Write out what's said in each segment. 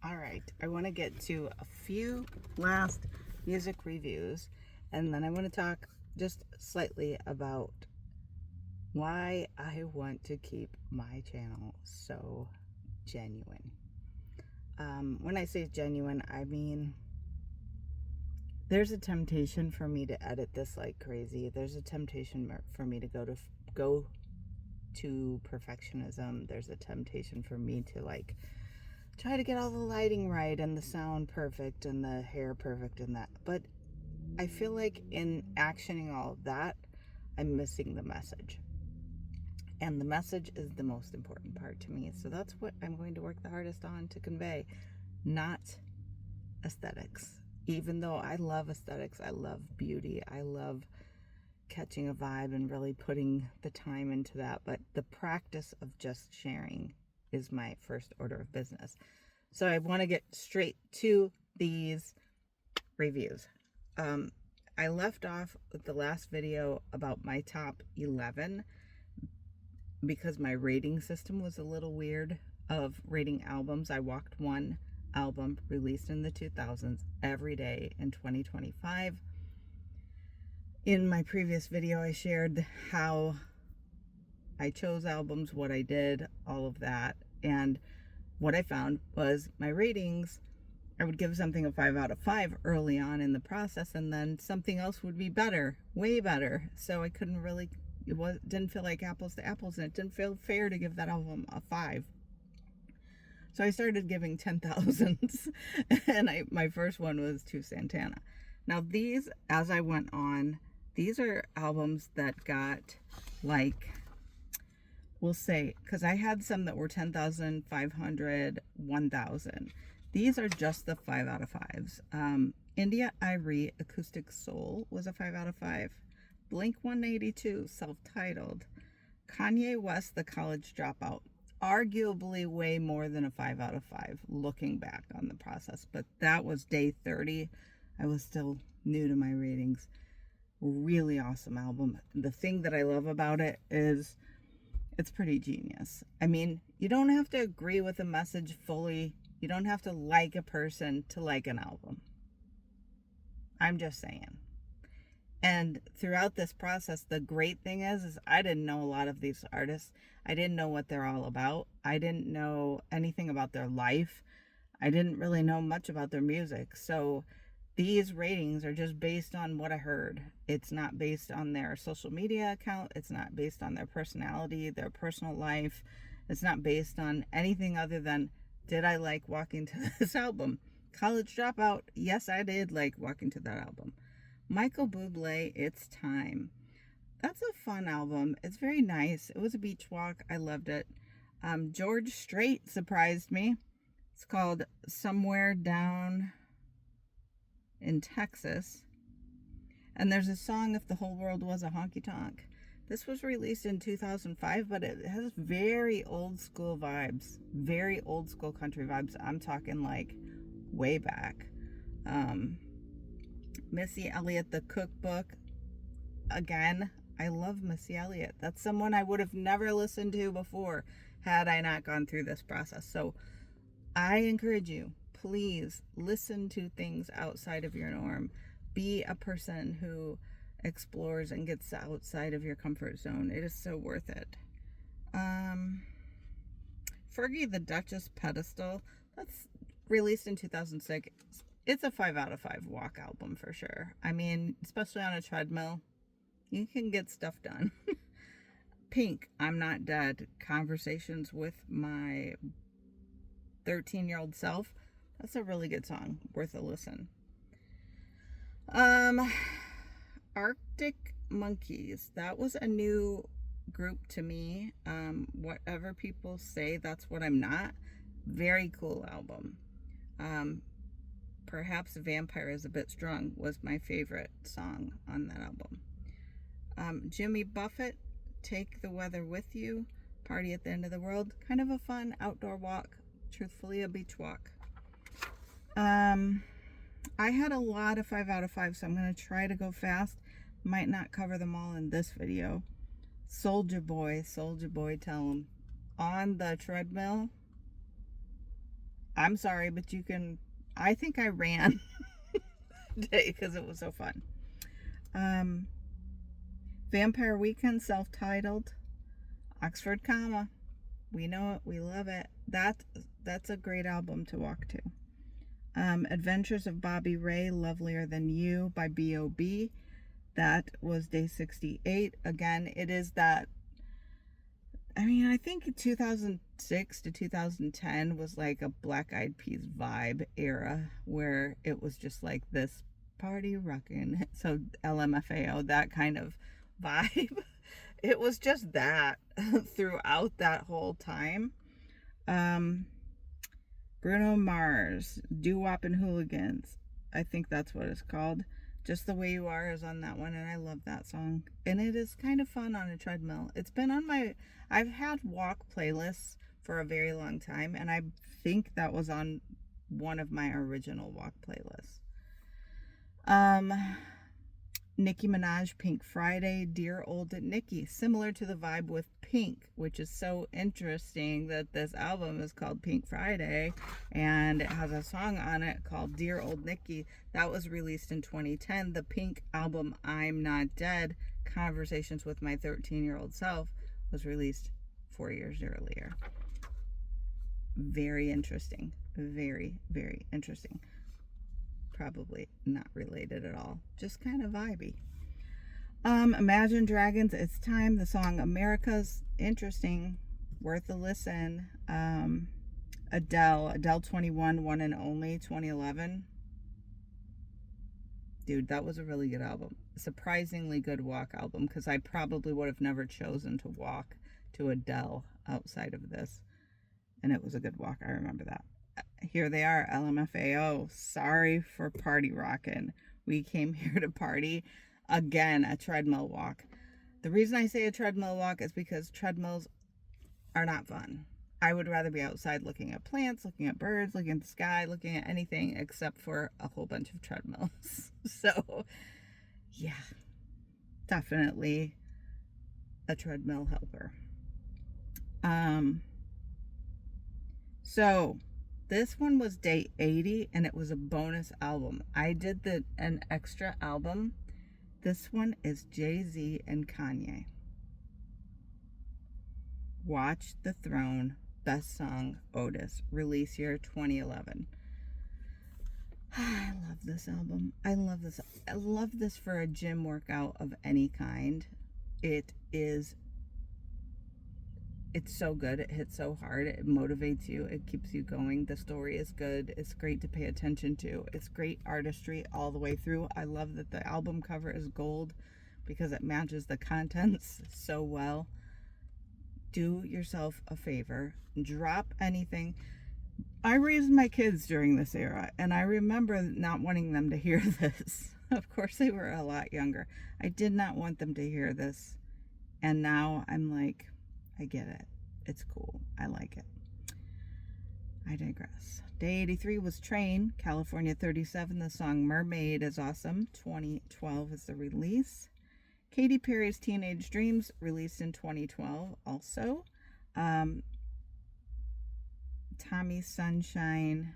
All right, I want to get to a few last music reviews, and then I want to talk just slightly about why I want to keep my channel so genuine. When I say genuine, I mean there's a temptation for me to edit this like crazy. There's a temptation for me to go to perfectionism. There's a temptation for me to try to get all the lighting right and the sound perfect and the hair perfect and that. But I feel like in actioning all of that, I'm missing the message. And the message is the most important part to me. So that's what I'm going to work the hardest on to convey, not aesthetics. Even though I love aesthetics, I love beauty, I love catching a vibe and really putting the time into that. But the practice of just sharing is my first order of business. So I want to get straight to these reviews. I left off with the last video about my top 11 because my rating system was a little weird of rating albums. I walked one album released in the 2000s every day in 2025. In my previous video, I shared how I chose albums, what I did, all of that. And what I found was my ratings, I would give something a 5 out of 5 early on in the process, and then something else would be better, way better. So I couldn't really, didn't feel like apples to apples, and it didn't feel fair to give that album a 5. So I started giving 10,000s, and my first one was to Santana. Now these, as I went on, these are albums that got we'll say, because I had some that were 10,500, 1,000. These are just the 5 out of 5s. India.Arie Acoustic Soul was a 5 out of 5. Blink 182, self-titled. Kanye West, The College Dropout. Arguably way more than a 5 out of 5 looking back on the process, but that was day 30. I was still new to my ratings. Really awesome album. The thing that I love about it is it's pretty genius. I mean, you don't have to agree with a message fully. You don't have to like a person to like an album. I'm just saying. And throughout this process, the great thing is I didn't know a lot of these artists. I didn't know what they're all about. I didn't know anything about their life. I didn't really know much about their music. So these ratings are just based on what I heard. It's not based on their social media account. It's not based on their personality, their personal life. It's not based on anything other than, did I like walking to this album? College Dropout, yes, I did like walking to that album. Michael Bublé, It's Time. That's a fun album. It's very nice. It was a beach walk. I loved it. George Strait surprised me. It's called Somewhere Down in Texas. And there's a song, If the Whole World Was a Honky Tonk. This was released in 2005, but it has very old school vibes. Very old school country vibes. I'm talking like way back. Missy Elliott, The Cookbook. Again, I love Missy Elliott. That's someone I would have never listened to before had I not gone through this process. So I encourage you, please listen to things outside of your norm. Be a person who explores and gets outside of your comfort zone. It is so worth it. Fergie the Duchess Pedestal. That's released in 2006. It's a 5 out of 5 walk album for sure. I mean, especially on a treadmill, you can get stuff done. Pink, I'm Not Dead. Conversations with My 13-year-old self. That's a really good song. Worth a listen. Arctic Monkeys. That was a new group to me. Whatever people say, that's what I'm not. Very cool album. Perhaps Vampire is a Bit Strong was my favorite song on that album. Jimmy Buffett, Take the Weather With You. Party at the End of the World. Kind of a fun outdoor walk. Truthfully, a beach walk. I had a lot of 5 out of 5, so I'm going to try to go fast. Might not cover them all in this video. Soulja Boy, Tell 'Em. On the treadmill, I'm sorry, but you can. I think I ran today because it was so fun. Um, Vampire Weekend, self-titled, Oxford Comma. We know it. We love it. That's a great album to walk to. Adventures of Bobby Ray, Lovelier Than You by B.O.B. That was day 68. Again, it is that. I mean, I think 2006 to 2010 was like a Black Eyed Peas vibe era where it was just like this party rockin'. So LMFAO, that kind of vibe. It was just that throughout that whole time. Um, Bruno Mars, Doo Wop and Hooligans. I think that's what it's called. Just the Way You Are is on that one, and I love that song. And it is kind of fun on a treadmill. It's been on my, I've had walk playlists for a very long time, and I think that was on one of my original walk playlists. Nicki Minaj, Pink Friday, Dear Old Nicki, similar to the vibe with Pink, which is so interesting that this album is called Pink Friday and it has a song on it called Dear Old Nicki. That was released in 2010. The Pink album I'm Not Dead, Conversations with My 13-Year-Old Self, was released 4 years earlier. Very interesting. Very, very interesting. Probably not related at all, just kind of vibey. Imagine Dragons, It's Time. The song America's interesting, worth a listen. Adele 21, One and Only, 2011. Dude, that was a really good album. Surprisingly good walk album, because I probably would have never chosen to walk to Adele outside of this, and it was a good walk. I remember that. Here they are, LMFAO. Sorry for party rockin'. We came here to party. Again, a treadmill walk. The reason I say a treadmill walk is because treadmills are not fun. I would rather be outside looking at plants, looking at birds, looking at the sky, looking at anything except for a whole bunch of treadmills. So, yeah, definitely a treadmill helper. So this one was day 80 and it was a bonus album. I did an extra album. This one is Jay-Z and Kanye. Watch the Throne, best song, Otis, release year 2011. I love this album. I love this. I love this for a gym workout of any kind. It's so good. It hits so hard. It motivates you. It keeps you going. The story is good. It's great to pay attention to. It's great artistry all the way through. I love that the album cover is gold because it matches the contents so well. Do yourself a favor. Drop anything. I raised my kids during this era, and I remember not wanting them to hear this. Of course, they were a lot younger. I did not want them to hear this. And now I'm like, I get it. It's cool. I like it. I digress. Day 83 was Train, California 37. The song Mermaid is awesome. 2012 is the release. Katy Perry's Teenage Dreams, released in 2012 also. Tommy Sunshine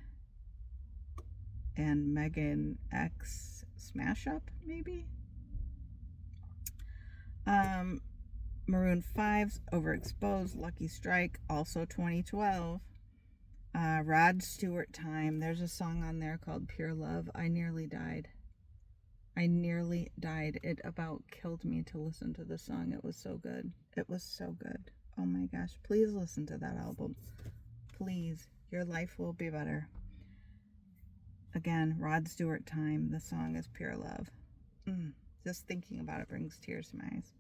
and Megan X Smash Up, maybe? Maroon 5's Overexposed, Lucky Strike, also 2012. Rod Stewart Time. There's a song on there called Pure Love. I nearly died. It about killed me to listen to the song. It was so good. It was so good. Oh my gosh. Please listen to that album. Please. Your life will be better. Again, Rod Stewart Time. The song is Pure Love. Just thinking about it brings tears to my eyes.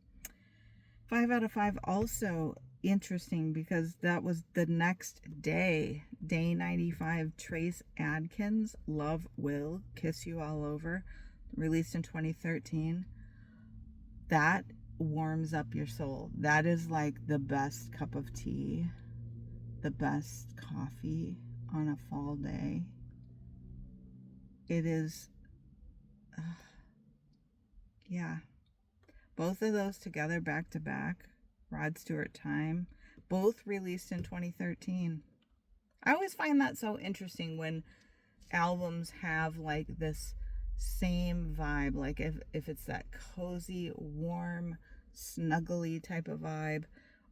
5 out of 5 also interesting because that was the next day. Day 95, Trace Adkins, Love Will Kiss You All Over, released in 2013. That warms up your soul. That is like the best cup of tea, the best coffee on a fall day. It is, yeah. Both of those together back to back, Rod Stewart Time, both released in 2013. I always find that so interesting when albums have like this same vibe. Like if it's that cozy, warm, snuggly type of vibe,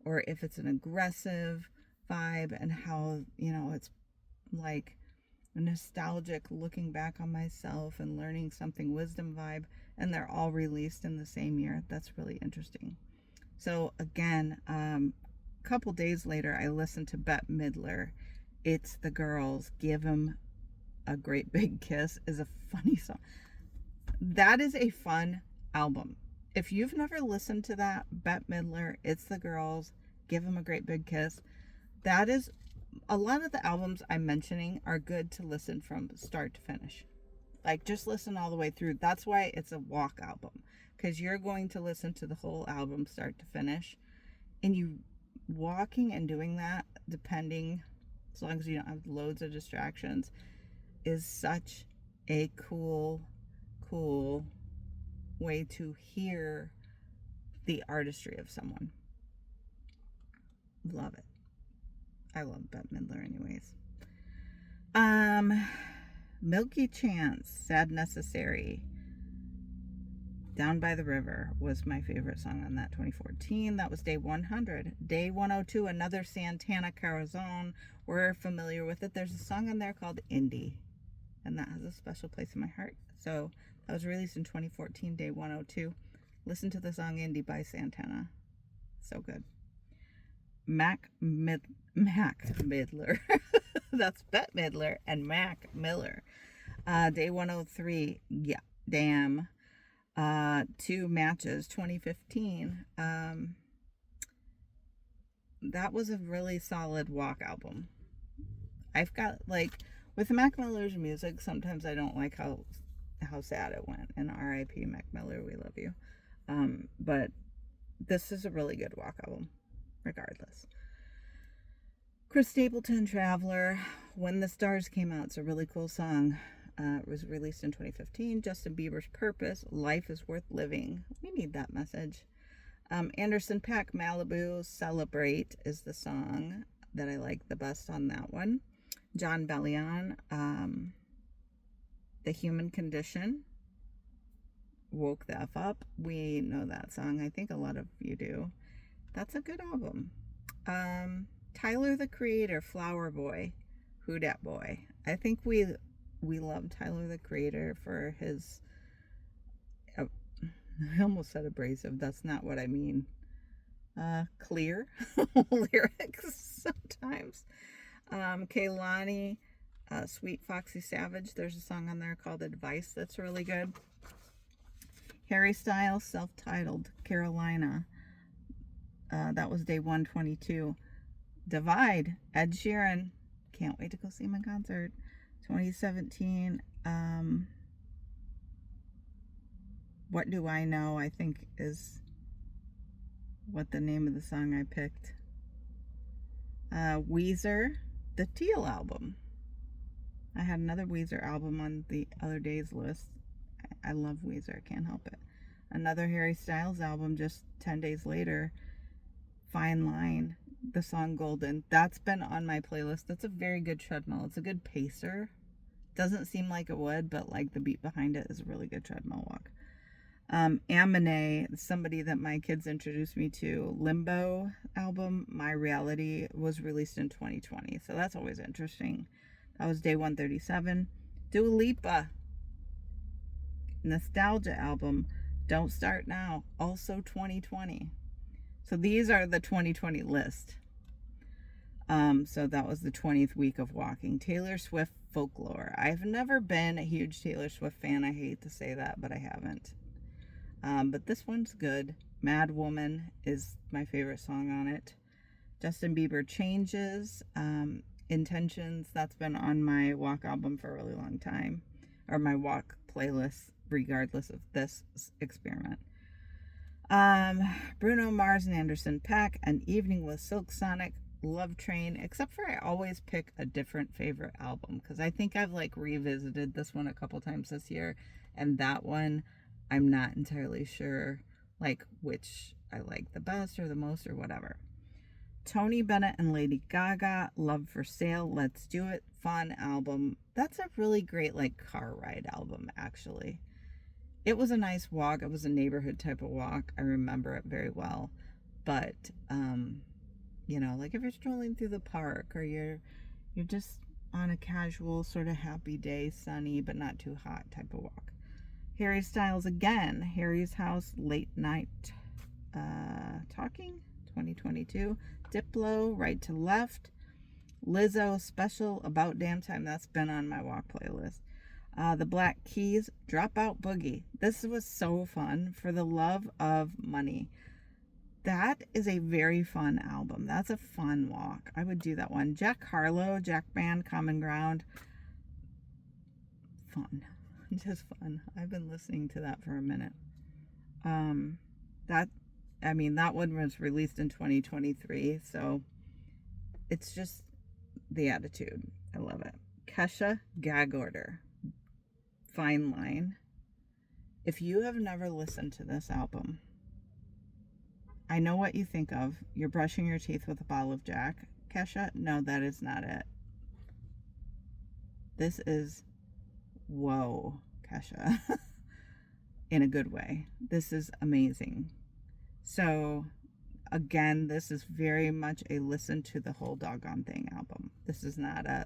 or if it's an aggressive vibe, and how, it's like nostalgic, looking back on myself and learning something, wisdom vibe, and they're all released in the same year. That's really interesting. So again, a couple days later, I listened to Bette Midler. It's the Girls. Give 'Em a Great Big Kiss is a funny song. That is a fun album. If you've never listened to that, Bette Midler, It's the Girls, Give 'Em a Great Big Kiss, that is, a lot of the albums I'm mentioning are good to listen from start to finish. Like, just listen all the way through. That's why it's a walk album, because you're going to listen to the whole album start to finish. And you walking and doing that, depending, as long as you don't have loads of distractions, is such a cool way to hear the artistry of someone. Love it. I love Bette Midler anyways. Milky Chance, Sad Necessary. Down by the River was my favorite song on that 2014. That was day 100. Day 102, another Santana Corazon. We're familiar with it. There's a song on there called Indie, and that has a special place in my heart. So that was released in 2014, day 102. Listen to the song Indie by Santana. So good. Mac Midler. That's Bette Midler and Mac Miller. Day 103. Yeah, damn. 2 Matches, 2015. That was a really solid walk album. I've got, like, with Mac Miller's music, sometimes I don't like how sad it went. And R.I.P. Mac Miller, we love you. But this is a really good walk album, regardless. Chris Stapleton, Traveler. When the Stars came out, it's a really cool song. It was released in 2015. Justin Bieber's Purpose, Life is Worth Living. We need that message. Anderson .Paak, Malibu, Celebrate is the song that I like the best on that one. Jon Bellion, The Human Condition, Woke the F Up. We know that song. I think a lot of you do. That's a good album. Tyler, the Creator, Flower Boy, Who Dat Boy. I think we love Tyler, the Creator, for his, I almost said abrasive. That's not what I mean. Clear lyrics sometimes. Kehlani, Sweet Foxy Savage. There's a song on there called Advice that's really good. Harry Styles, Self-Titled, Carolina. That was day 122. Divide, Ed Sheeran. Can't wait to go see him in concert. 2017. What Do I Know, I think is what the name of the song I picked. Weezer, the Teal album. I had another Weezer album on the other day's list. I love Weezer, I can't help it. Another Harry Styles album just 10 days later, Fine Line, the song Golden. That's been on my playlist. That's a very good treadmill. It's a good pacer. Doesn't seem like it would, but like the beat behind it is a really good treadmill walk. Aminé, somebody that my kids introduced me to, Limbo album, My Reality, was released in 2020. So that's always interesting. That was day 137. Dua Lipa, Nostalgia album, Don't Start Now, also 2020. So these are the 2020 list. So that was the 20th week of walking. Taylor Swift, Folklore. I've never been a huge Taylor Swift fan. I hate to say that, but I haven't. But this one's good. Mad Woman is my favorite song on it. Justin Bieber, Changes. Intentions. That's been on my walk album for a really long time. Or my walk playlist, regardless of this experiment. Bruno Mars and Anderson .Paak, An Evening with Silk Sonic, Love Train, except for I always pick a different favorite album, because I think I've like revisited this one a couple times this year, and that one I'm not entirely sure like which I like the best or the most or whatever. Tony Bennett and Lady Gaga, Love for Sale, Let's Do It, fun album. That's a really great like car ride album, actually. It was a nice walk. It was a neighborhood type of walk. I remember it very well. But you know, like if you're strolling through the park or you're just on a casual sort of happy day, sunny but not too hot type of walk. Harry Styles again, Harry's House, Late Night Talking, 2022. Diplo, Right to Left. Lizzo, Special, About Damn Time. That's been on my walk playlist. The Black Keys, Dropout Boogie. This was so fun. For the Love of Money. That is a very fun album. That's a fun walk. I would do that one. Jack Harlow, Jack Band, Common Ground. Fun. Just fun. I've been listening to that for a minute. That one was released in 2023, so it's just the attitude. I love it. Kesha, Gag Order. Fine Line. If you have never listened to this album, I know what you think of. You're brushing your teeth with a bottle of Jack. Kesha, no, that is not it. This is, whoa, Kesha. In a good way. This is amazing. So, again, this is very much a listen to the whole doggone thing album. This is not a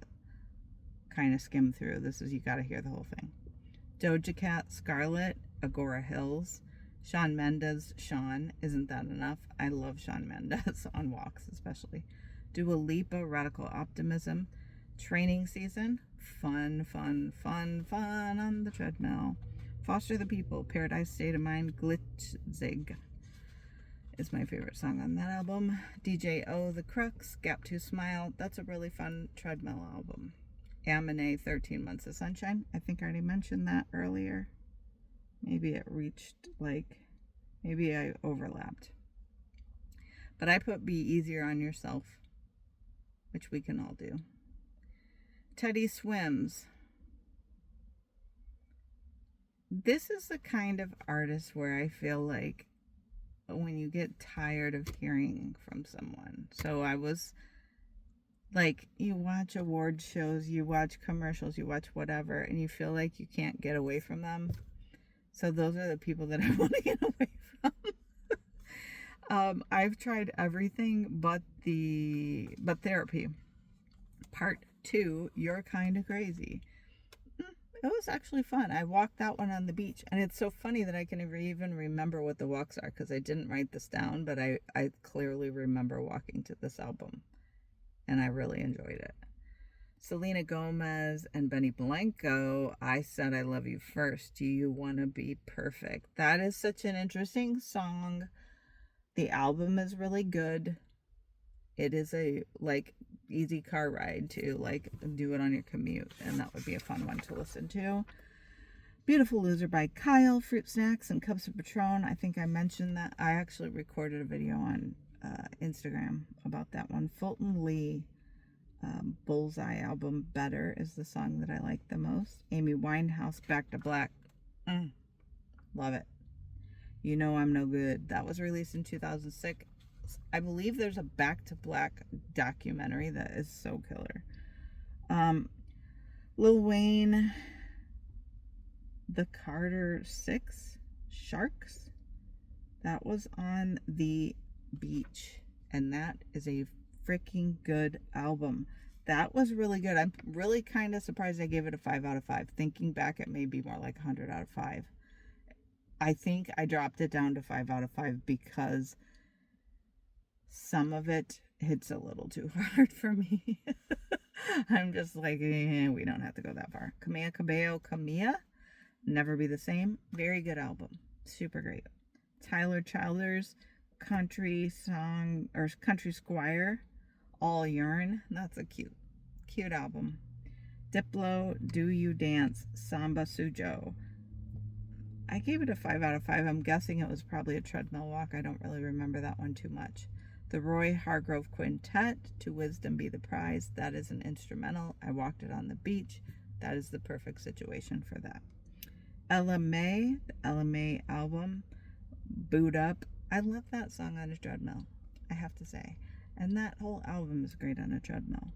kind of skim through. This is, you gotta hear the whole thing. Doja Cat, Scarlet, Agora Hills. Shawn Mendes, Shawn, Isn't That Enough? I love Shawn Mendes on walks especially. Dua Lipa, Radical Optimism. Training Season, fun on the treadmill. Foster the People, Paradise State of Mind, Glitzig is my favorite song on that album. DJ-O, The Crux, Gap 2 Smile. That's a really fun treadmill album. Amine, 13 Months of Sunshine. I think I already mentioned that earlier. Maybe it reached, maybe I overlapped. But I put Be Easier on Yourself, which we can all do. Teddy Swims. This is the kind of artist where I feel like when you get tired of hearing from someone. So I was like, you watch award shows, you watch commercials, you watch whatever, and you feel like you can't get away from them. So those are the people that I want to get away from. I've tried everything but therapy. Part 2, You're Kind of Crazy. It was actually fun. I walked that one on the beach, and it's so funny that I can even remember what the walks are because I didn't write this down, but I clearly remember walking to this album, and I really enjoyed it. Selena Gomez and Benny Blanco, I Said I Love You First. Do You Want to Be Perfect? That is such an interesting song. The album is really good. It is a easy car ride to do it on your commute, and that would be a fun one to listen to. Beautiful Loser by Kyle, Fruit Snacks and Cups of Patron. I think I mentioned that. I actually recorded a video on Instagram about that one. Fulton Lee, Bullseye album, Better is the song that I like the most. Amy Winehouse, Back to Black. Love it. You Know I'm No Good. That was released in 2006. I believe there's a Back to Black documentary that is so killer. Lil Wayne, The Carter 6, Sharks. That was on the beach, and that is a freaking good album. That was really good. I'm really kind of surprised I gave it a 5 out of 5. Thinking back, it may be more like 100 out of 5. I think I dropped it down to 5 out of 5 because some of it hits a little too hard for me. I'm just like, we don't have to go that far. Camila Cabello, Camilla, Never Be the Same. Very good album. Super great. Tyler Childers, Country Song, or Country Squire, All Urine. That's a cute album. Diplo, Do You Dance, Samba Sujo. I gave it a 5 out of 5. I'm guessing it was probably a treadmill walk. I don't really remember that one too much. The Roy Hargrove Quintet, To Wisdom Be the Prize. That is an instrumental. I walked it on the beach. That is the perfect situation for that. Ella May, the Ella May album, Boot Up. I love that song on a treadmill, I have to say. And that whole album is great on a treadmill.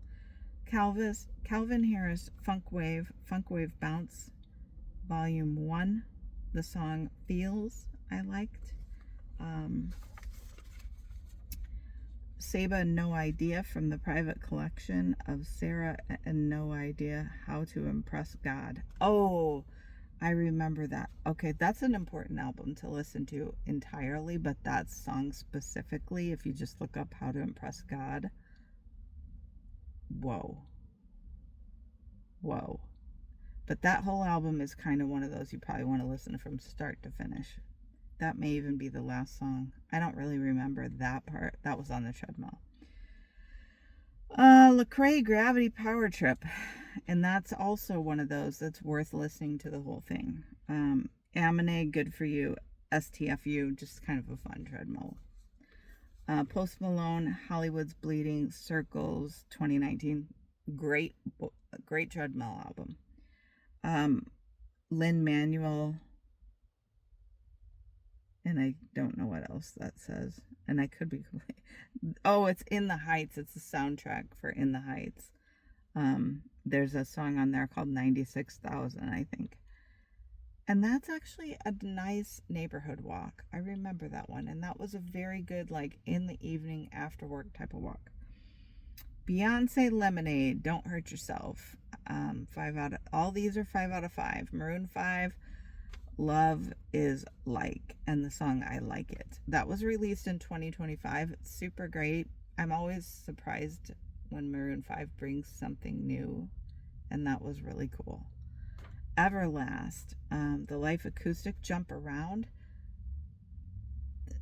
Calvin Harris, Funk Wave Bounce, Volume 1. The song Feels, I liked. Saba No Idea from the private collection of Sarah and No Idea How to Impress God. Oh, I remember that. Okay, that's an important album to listen to entirely, but that song specifically, if you just look up How to Impress God, whoa. But that whole album is kind of one of those you probably want to listen from start to finish. That may even be the last song. I don't really remember that part. That was on the treadmill. Lecrae Gravity Power Trip. And that's also one of those that's worth listening to the whole thing. Amine, Good For You. STFU, just kind of a fun treadmill. Post Malone, Hollywood's Bleeding, Circles, 2019. Great treadmill album. Lin-Manuel, and I don't know what else that says, and I could be it's In the Heights. It's the soundtrack for In the Heights. There's a song on there called 96,000, I think, and that's actually a nice neighborhood walk. I remember that one, and that was a very good, like, in the evening after work type of walk. Beyonce, Lemonade, Don't Hurt Yourself. All these are 5 out of 5. Maroon 5, Love Is Like, and the song I Like It. That was released in 2025. It's super great. I'm always surprised when Maroon 5 brings something new, and that was really cool. Everlast, The Life Acoustic, Jump Around.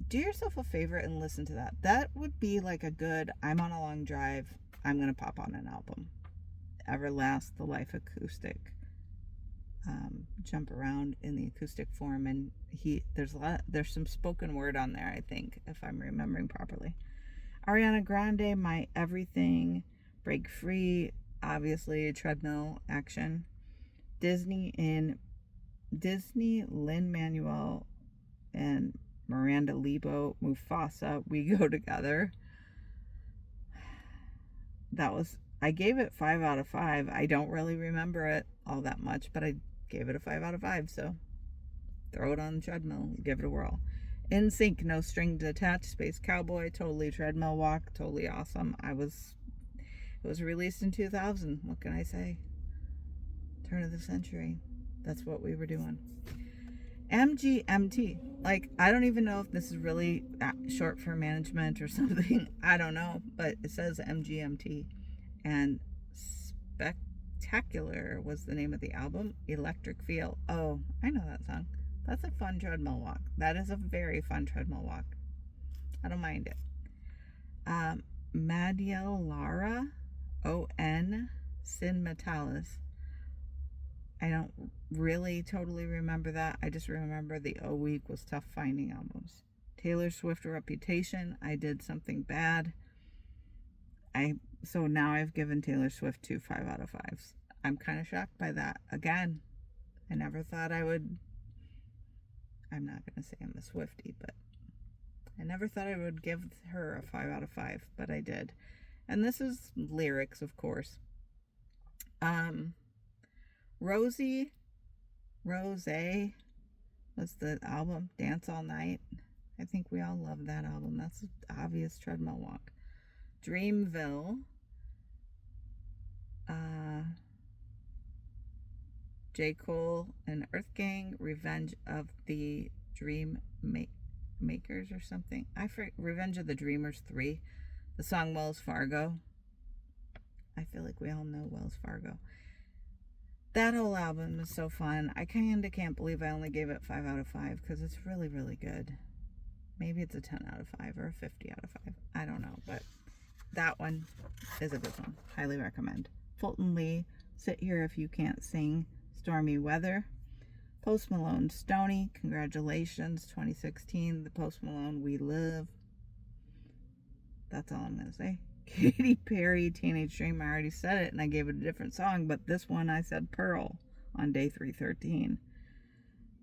Do yourself a favor and listen to that. That would be like a good, I'm on a long drive, I'm going to pop on an album. Everlast, The Life Acoustic. Jump Around in the acoustic form, and there's some spoken word on there, I think, if I'm remembering properly. Ariana Grande, My Everything. Break Free, obviously treadmill action. Disney, Lin-Manuel and Miranda Lebo, Mufasa, We Go Together. I gave it 5 out of 5. I don't really remember it all that much, but I gave it a 5 out of 5, so throw it on the treadmill, give it a whirl. NSYNC, No Strings Attached, Space Cowboy, totally treadmill walk, totally awesome. It was released in 2000. What can I say? Turn of the century. That's what we were doing. MGMT. Like, I don't even know if this is really short for management or something. I don't know, but it says MGMT. And Spectacular was the name of the album. Electric Feel. Oh, I know that song. That's a fun treadmill walk. That is a very fun treadmill walk. I don't mind it. Madiel Lara, O.N. Sin Metalis. I don't really totally remember that. I just remember the O Week was tough finding albums. Taylor Swift, Reputation. I Did Something Bad. So now I've given Taylor Swift 2 5 out of 5s. I'm kind of shocked by that. Again, I never thought I would. I'm not going to say I'm a Swiftie, but I never thought I would give her a 5 out of 5, but I did. And this is lyrics, of course. Rose was the album. Dance All Night. I think we all love that album. That's an obvious treadmill walk. Dreamville. J. Cole and Earth Gang. Revenge of the Dream Makers or something. Revenge of the Dreamers 3. The song Wells Fargo. I feel like we all know Wells Fargo. That whole album is so fun. I kind of can't believe I only gave it 5 out of 5 because it's really, really good. Maybe it's a 10 out of 5 or a 50 out of 5. I don't know, but that one is a good one. Highly recommend. Fulton Lee, Sit Here If You Can't Sing. Stormy Weather. Post Malone, Stoney, congratulations, 2016. The Post Malone We Live. That's all I'm going to say. Katy Perry, Teenage Dream. I already said it and I gave it a different song, but this one I said Pearl on day 313.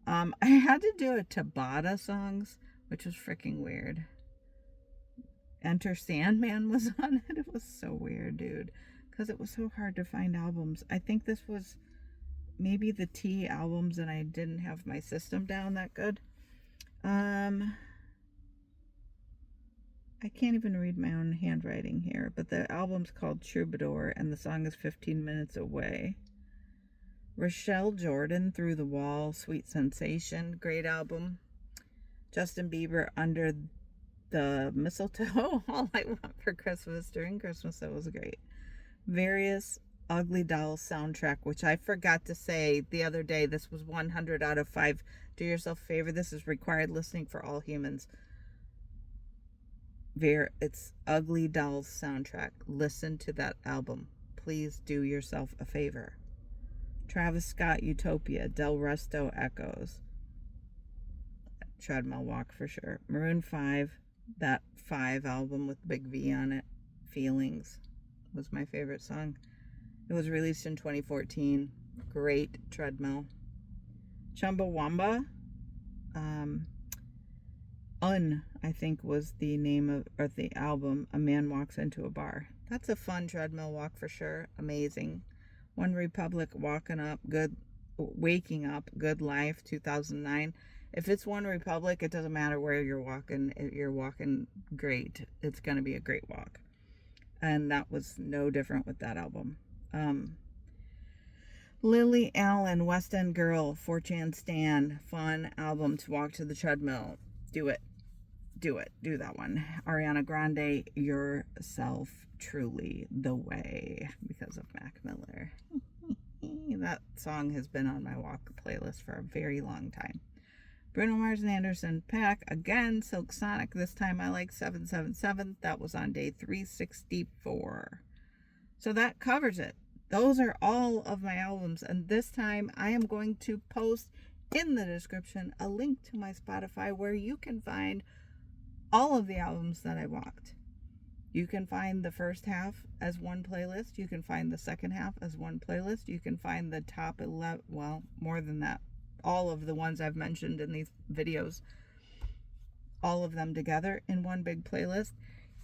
I had to do a Tabata songs, which was freaking weird. Enter Sandman was on it. It was so weird, dude, because it was so hard to find albums. I think this was maybe the T albums and I didn't have my system down that good. I can't even read my own handwriting here, but the album's called Troubadour and the song is 15 Minutes Away. Rochelle Jordan, Through the Wall, Sweet Sensation, great album. Justin Bieber, Under the Mistletoe, All I Want for Christmas, during Christmas, that was great. Various, Ugly Dolls soundtrack, which I forgot to say the other day. This was 100 out of 5. Do yourself a favor. This is required listening for all humans. It's Ugly Dolls soundtrack. Listen to that album. Please do yourself a favor. Travis Scott, Utopia. Del Resto, Echoes. Treadmill Walk for sure. Maroon 5, that 5 album with Big V on it. Feelings was my favorite song. It was released in 2014. Great treadmill. Chumbawamba. I think was the name of the album. A Man Walks Into a Bar. That's a fun treadmill walk for sure. Amazing. One Republic, Waking Up, Good Life, 2009. If it's One Republic, it doesn't matter where you're walking. If you're walking great, it's going to be a great walk. And that was no different with that album. Lily Allen, West End Girl, 4chan Stan, fun album to walk to the treadmill. Do it. Do that one. Ariana Grande, Yourself Truly the Way, because of Mac Miller. That song has been on my walk playlist for a very long time. Bruno Mars and Anderson .Paak, again, Silk Sonic. This time I like 777. That was on day 364. So that covers it. Those are all of my albums. And this time I am going to post in the description a link to my Spotify where you can find all of the albums that I walked. You can find the first half as one playlist. You can find the second half as one playlist. You can find the top 11, well, more than that. All of the ones I've mentioned in these videos, all of them together in one big playlist.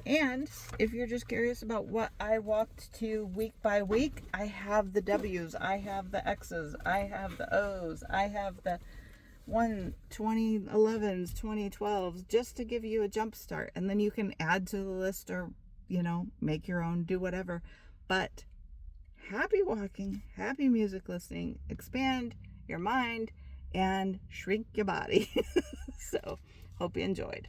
And if you're just curious about what I walked to week by week, I have the W's, I have the X's, I have the O's, I have the 2011s, 2012s, just to give you a jump start. And then you can add to the list or, make your own, do whatever. But happy walking, happy music listening, expand your mind, and shrink your body. So, hope you enjoyed.